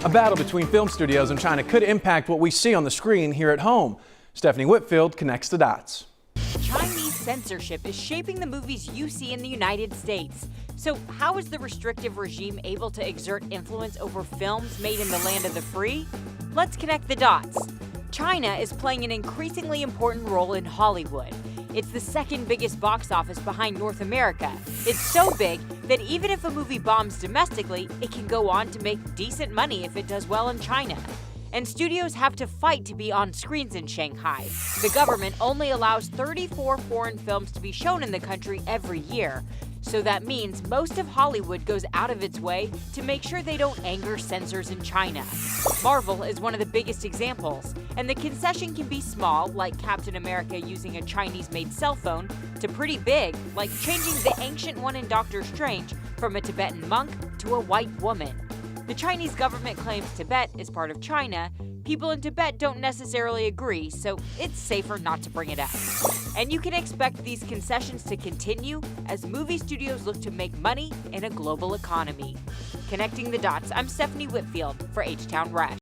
A battle between film studios and China could impact what we see on the screen here at home. Stephanie Whitfield connects the dots. Chinese censorship is shaping the movies you see in the United States. So how is the restrictive regime able to exert influence over films made in the land of the free? Let's connect the dots. China is playing an increasingly important role in Hollywood. It's the second biggest box office behind North America. It's so big that even if a movie bombs domestically, it can go on to make decent money if it does well in China. And studios have to fight to be on screens in Shanghai. The government only allows 34 foreign films to be shown in the country every year. So that means most of Hollywood goes out of its way to make sure they don't anger censors in China. Marvel is one of the biggest examples, and the concession can be small, like Captain America using a Chinese-made cell phone, to pretty big, like changing the ancient one in Doctor Strange from a Tibetan monk to a white woman. The Chinese government claims Tibet is part of China. People in Tibet don't necessarily agree, so it's safer not to bring it up. And you can expect these concessions to continue as movie studios look to make money in a global economy. Connecting the dots, I'm Stephanie Whitfield for H-Town Rush.